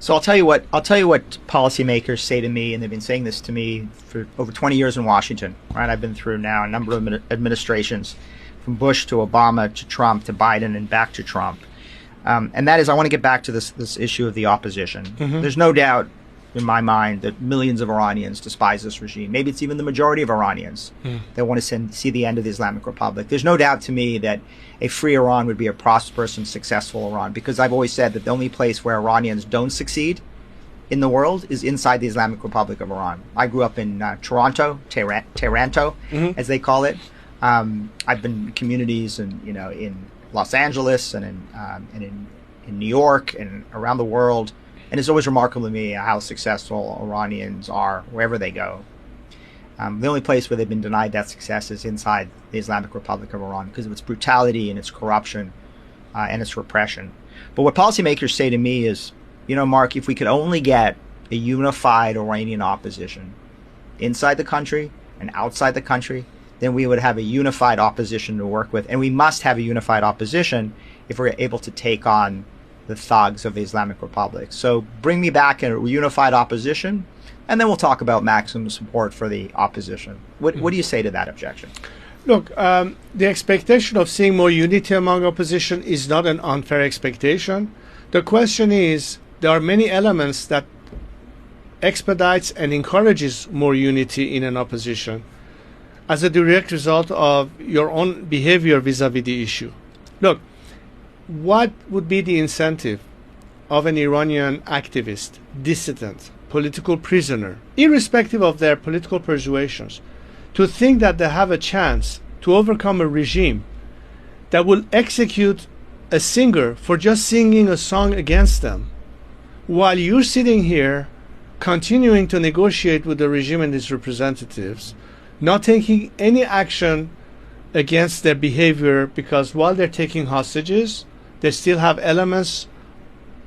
So I'll tell you what policymakers say to me, and they've been saying this to me for over 20 years in Washington. Right, I've been through now a number of administrations, from Bush to Obama to Trump to Biden and back to Trump, and that is, I want to get back to this issue of the opposition. Mm-hmm. There's no doubt in my mind that millions of Iranians despise this regime. Maybe it's even the majority of Iranians that want to see the end of the Islamic Republic. There's no doubt to me that a free Iran would be a prosperous and successful Iran, because I've always said that the only place where Iranians don't succeed in the world is inside the Islamic Republic of Iran. I grew up in Toronto, Taranto, as they call it. I've been in communities in Los Angeles and in New York and around the world. And it's always remarkable to me how successful Iranians are wherever they go. The only place where they've been denied that success is inside the Islamic Republic of Iran, because of its brutality and its corruption and its repression. But what policymakers say to me is, Mark, if we could only get a unified Iranian opposition inside the country and outside the country, then we would have a unified opposition to work with. And we must have a unified opposition if we're able to take on the thugs of the Islamic Republic. So bring me back a unified opposition, and then we'll talk about maximum support for the opposition. What do you say to that objection? Look, the expectation of seeing more unity among opposition is not an unfair expectation. The question is, there are many elements that expedites and encourages more unity in an opposition as a direct result of your own behavior vis-a-vis the issue. Look, what would be the incentive of an Iranian activist, dissident, political prisoner, irrespective of their political persuasions, to think that they have a chance to overcome a regime that will execute a singer for just singing a song against them, while you're sitting here continuing to negotiate with the regime and its representatives, not taking any action against their behavior, because while they're taking hostages, they still have elements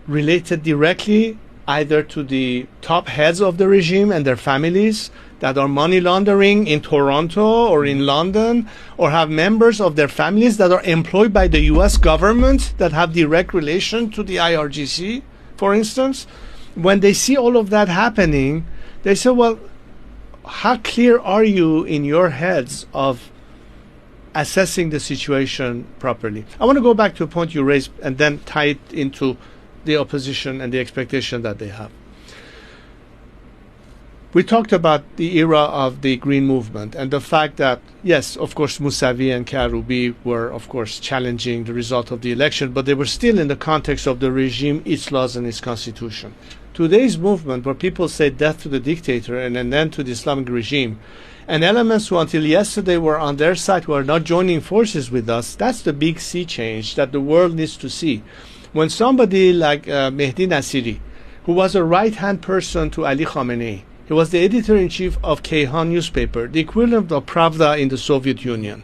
related directly either to the top heads of the regime and their families that are money laundering in Toronto or in London, or have members of their families that are employed by the US government that have direct relation to the IRGC, for instance. When they see all of that happening, they say, well, how clear are you in your heads of assessing the situation properly? I want to go back to a point you raised and then tie it into the opposition and the expectation that they have. We talked about the era of the Green Movement and the fact that, yes, of course, Mousavi and Karoubi were, of course, challenging the result of the election, but they were still in the context of the regime, its laws, and its constitution. Today's movement, where people say death to the dictator and an end to the Islamic regime, and elements who until yesterday were on their side, who are not joining forces with us, that's the big sea change that the world needs to see. When somebody like Mehdi Nasiri, who was a right-hand person to Ali Khamenei, he was the editor-in-chief of Kayhan newspaper, the equivalent of Pravda in the Soviet Union,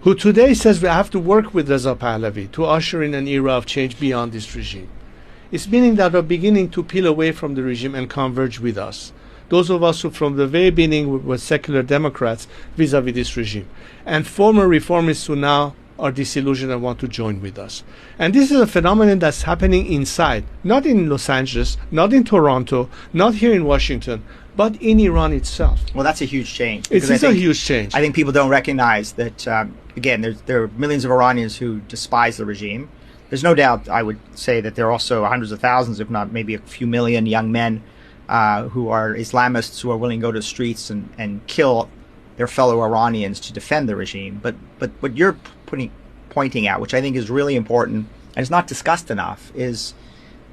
who today says we have to work with Reza Pahlavi to usher in an era of change beyond this regime. It's meaning that we're beginning to peel away from the regime and converge with us. Those of us who from the very beginning were secular Democrats vis-a-vis this regime, and former reformists who now are disillusioned and want to join with us. And this is a phenomenon that's happening inside, not in Los Angeles, not in Toronto, not here in Washington, but in Iran itself. Well, that's a huge change. It is a huge change. I think people don't recognize that, again, there are millions of Iranians who despise the regime. There's no doubt, I would say, that there are also hundreds of thousands, if not maybe a few million young men who are Islamists who are willing to go to the streets and kill their fellow Iranians to defend the regime. But what you're pointing out, which I think is really important and is not discussed enough, is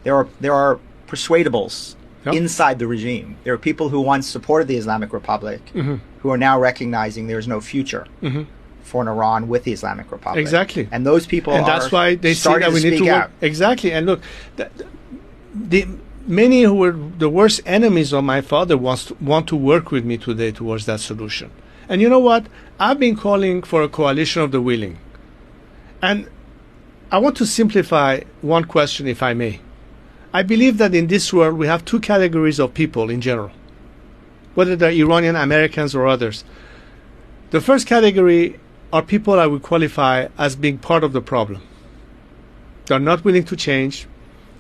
there are persuadables inside the regime. There are people who once supported the Islamic Republic who are now recognizing there's no future for an Iran with the Islamic Republic. Exactly. And those people and that's why they say that we need to work out. Exactly. And look, many who were the worst enemies of my father want to work with me today towards that solution. And you know what? I've been calling for a coalition of the willing. And I want to simplify one question, if I may. I believe that in this world we have two categories of people in general, whether they're Iranian Americans or others. The first category are people I would qualify as being part of the problem. They're not willing to change.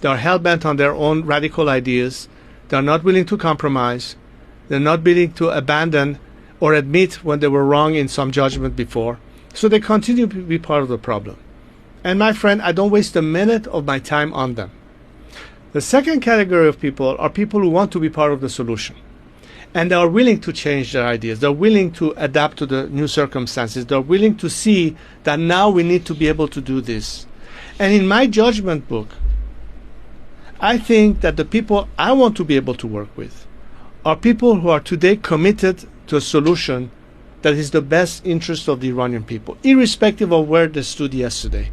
They are hell-bent on their own radical ideas. They are not willing to compromise. They're not willing to abandon or admit when they were wrong in some judgment before. So they continue to be part of the problem. And my friend, I don't waste a minute of my time on them. The second category of people are people who want to be part of the solution. And they are willing to change their ideas. They're willing to adapt to the new circumstances. They're willing to see that now we need to be able to do this. And in my judgment book, I think that the people I want to be able to work with are people who are today committed to a solution that is the best interest of the Iranian people, irrespective of where they stood yesterday.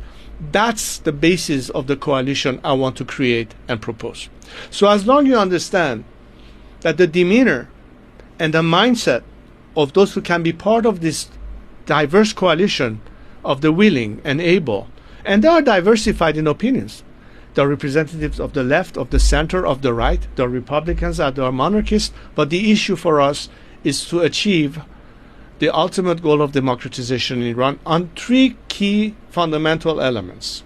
That's the basis of the coalition I want to create and propose. So as long as you understand that the demeanor and the mindset of those who can be part of this diverse coalition of the willing and able, and they are diversified in opinions. There are representatives of the left, of the center, of the right. There are Republicans, there are monarchists. But the issue for us is to achieve the ultimate goal of democratization in Iran on three key fundamental elements.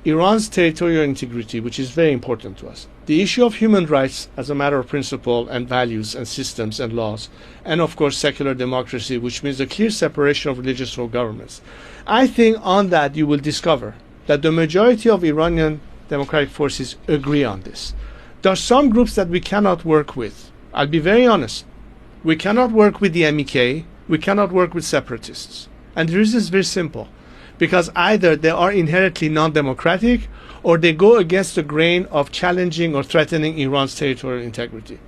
Iran's territorial integrity, which is very important to us. The issue of human rights as a matter of principle and values and systems and laws. And of course, secular democracy, which means a clear separation of religious from governments. I think on that you will discover that the majority of Iranian democratic forces agree on this. There are some groups that we cannot work with. I'll be very honest. We cannot work with the MEK. We cannot work with separatists. And the reason is very simple. Because either they are inherently non-democratic or they go against the grain of challenging or threatening Iran's territorial integrity.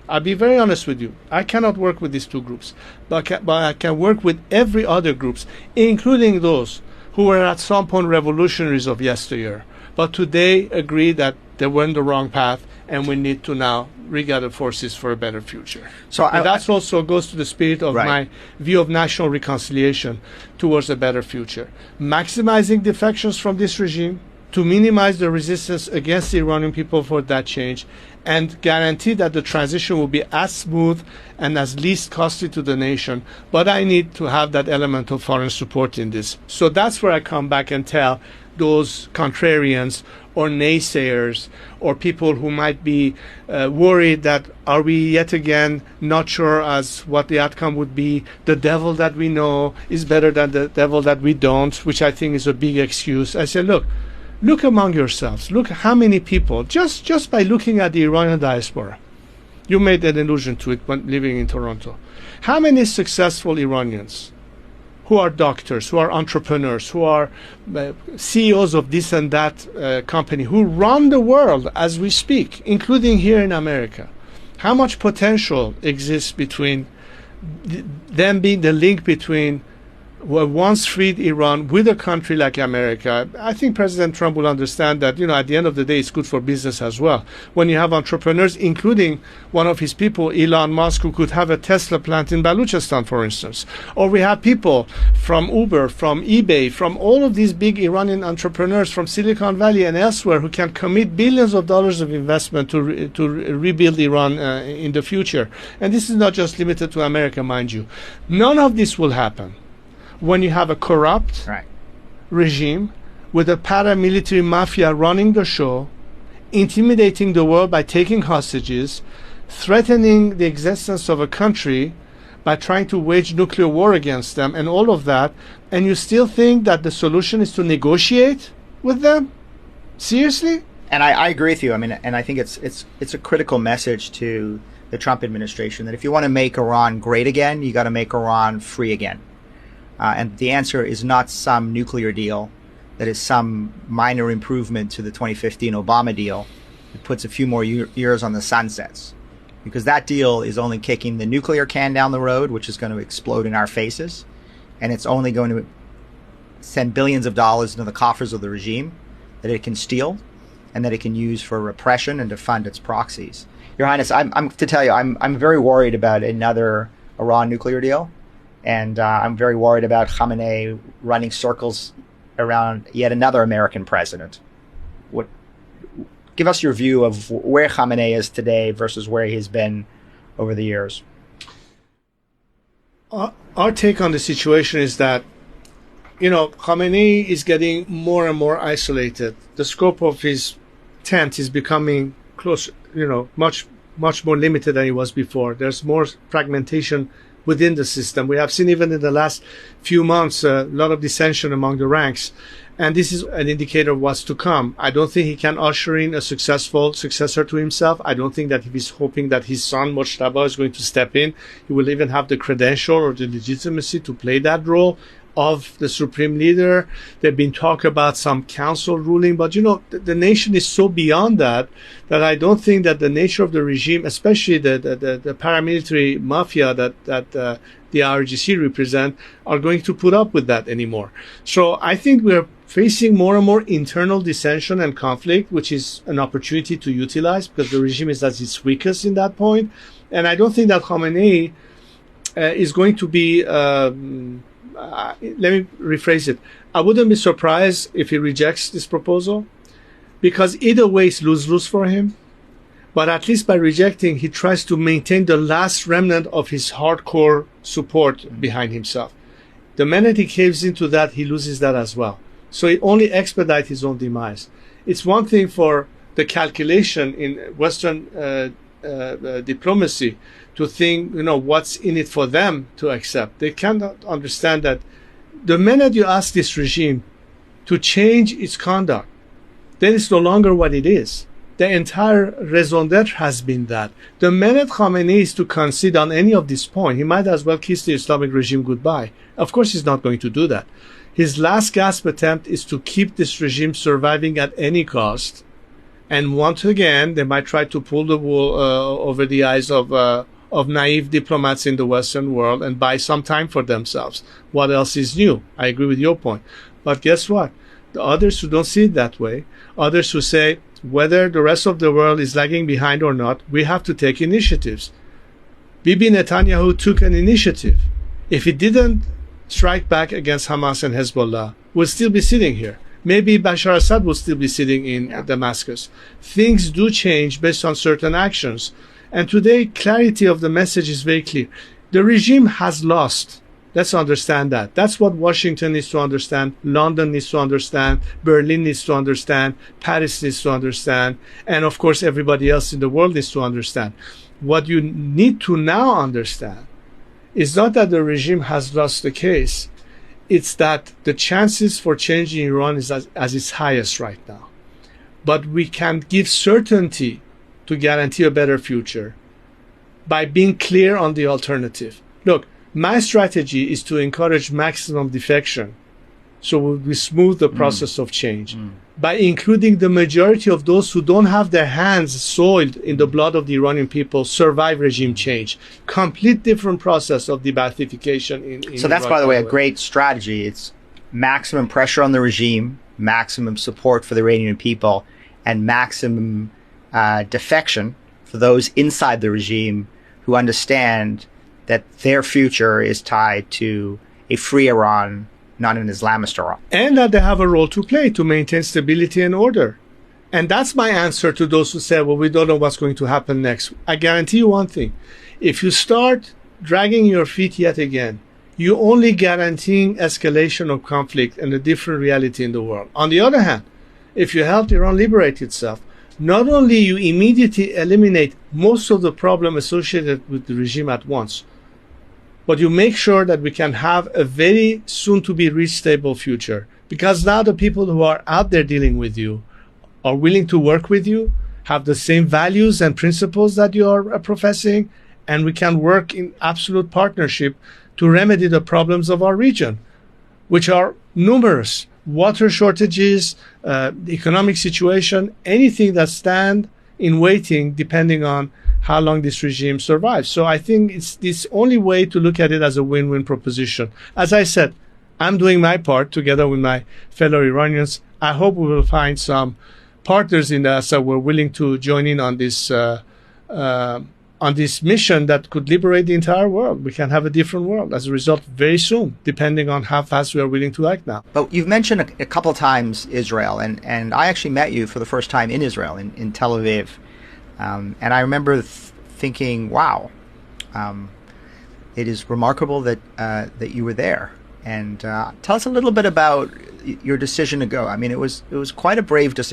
I'll be very honest with you. I cannot work with these two groups. But I can work with every other groups, including those who were at some point revolutionaries of yesteryear, but today agree that they were in the wrong path and we need to now regather forces for a better future. So that also goes to the spirit of my view of national reconciliation towards a better future. Maximizing defections from this regime to minimize the resistance against the Iranian people for that change and guarantee that the transition will be as smooth and as least costly to the nation. But I need to have that element of foreign support in this. So that's where I come back and tell those contrarians or naysayers or people who might be worried that are we yet again not sure as what the outcome would be. The devil that we know is better than the devil that we don't, which I think is a big excuse. I say, look among yourselves. Look how many people, just by looking at the Iranian diaspora, you made an allusion to it when living in Toronto. How many successful Iranians who are doctors, who are entrepreneurs, who are CEOs of this and that company, who run the world as we speak, including here in America? How much potential exists between them being the link between who once freed Iran with a country like America? I think President Trump will understand that, at the end of the day, it's good for business as well. When you have entrepreneurs, including one of his people, Elon Musk, who could have a Tesla plant in Baluchistan, for instance. Or we have people from Uber, from eBay, from all of these big Iranian entrepreneurs from Silicon Valley and elsewhere who can commit billions of dollars of investment to rebuild Iran in the future. And this is not just limited to America, mind you. None of this will happen when you have a corrupt regime with a paramilitary mafia running the show, intimidating the world by taking hostages, threatening the existence of a country by trying to wage nuclear war against them and all of that, and you still think that the solution is to negotiate with them? Seriously? And I agree with you. I mean, and I think it's a critical message to the Trump administration that if you want to make Iran great again, you got to make Iran free again. And the answer is not some nuclear deal that is some minor improvement to the 2015 Obama deal that puts a few more years on the sunsets. Because that deal is only kicking the nuclear can down the road, which is going to explode in our faces. And it's only going to send billions of dollars into the coffers of the regime that it can steal and that it can use for repression and to fund its proxies. Your Highness, I'm to tell you, I'm very worried about another Iran nuclear deal. And I'm very worried about Khamenei running circles around yet another American president. Give us your view of where Khamenei is today versus where he's been over the years. Our take on the situation is that, Khamenei is getting more and more isolated. The scope of his tent is becoming close, much more limited than it was before. There's more fragmentation within the system. We have seen even in the last few months a lot of dissension among the ranks. And this is an indicator of what's to come. I don't think he can usher in a successful successor to himself. I don't think that he's hoping that his son, Mujtaba, is going to step in. He will even have the credential or the legitimacy to play that role of the supreme leader. There've been talk about some council ruling, but the nation is so beyond that I don't think that the nature of the regime, especially the paramilitary mafia that the IRGC represent, are going to put up with that anymore. So I think we're facing more and more internal dissension and conflict, which is an opportunity to utilize because the regime is at its weakest in that point. And I don't think that Khamenei is going to be let me rephrase it. I wouldn't be surprised if he rejects this proposal, because either way it's lose-lose for him. But at least by rejecting, he tries to maintain the last remnant of his hardcore support behind himself. The minute he caves into that, he loses that as well. So he only expedites his own demise. It's one thing for the calculation in Western diplomacy to think, what's in it for them to accept. They cannot understand that the minute you ask this regime to change its conduct, then it's no longer what it is. The entire raison d'etre has been that. The minute Khamenei is to concede on any of this point, he might as well kiss the Islamic regime goodbye. Of course, he's not going to do that. His last gasp attempt is to keep this regime surviving at any cost. And once again, they might try to pull the wool over the eyes of naive diplomats in the Western world and buy some time for themselves. What else is new? I agree with your point. But guess what? The others who don't see it that way, others who say, whether the rest of the world is lagging behind or not, we have to take initiatives. Bibi Netanyahu took an initiative. If he didn't strike back against Hamas and Hezbollah, we'll still be sitting here. Maybe Bashar Assad will still be sitting in Damascus. Things do change based on certain actions. And today, clarity of the message is very clear. The regime has lost. Let's understand that. That's what Washington needs to understand, London needs to understand, Berlin needs to understand, Paris needs to understand, and of course everybody else in the world needs to understand. What you need to now understand is not that the regime has lost the case, it's that the chances for change in Iran is as its highest right now. But we can give certainty to guarantee a better future by being clear on the alternative. Look, my strategy is to encourage maximum defection so we smooth the process of change by including the majority of those who don't have their hands soiled in the blood of the Iranian people survive regime change. Complete different process of de-Baathification in So that's, Iraq, by the way, a great strategy. It's maximum pressure on the regime, maximum support for the Iranian people, and maximum defection for those inside the regime who understand that their future is tied to a free Iran, not an Islamist Iran. And that they have a role to play to maintain stability and order. And that's my answer to those who say, well, we don't know what's going to happen next. I guarantee you one thing. If you start dragging your feet yet again, you're only guaranteeing escalation of conflict and a different reality in the world. On the other hand, if you help Iran liberate itself, not only you immediately eliminate most of the problem associated with the regime at once, but you make sure that we can have a very soon-to-be-reached stable future. Because now the people who are out there dealing with you are willing to work with you, have the same values and principles that you are professing, and we can work in absolute partnership to remedy the problems of our region, which are numerous. Water shortages, the economic situation, anything that stand in waiting depending on how long this regime survives. So I think it's this only way to look at it as a win-win proposition. As I said, I'm doing my part together with my fellow Iranians. I hope we will find some partners in the Assad who are willing to join in on this mission that could liberate the entire world. We can have a different world as a result very soon, depending on how fast we are willing to act now. But you've mentioned a couple of times Israel, and I actually met you for the first time in Israel, in Tel Aviv. And I remember thinking, wow, it is remarkable that you were there. And tell us a little bit about your decision to go. I mean, it was quite a brave decision.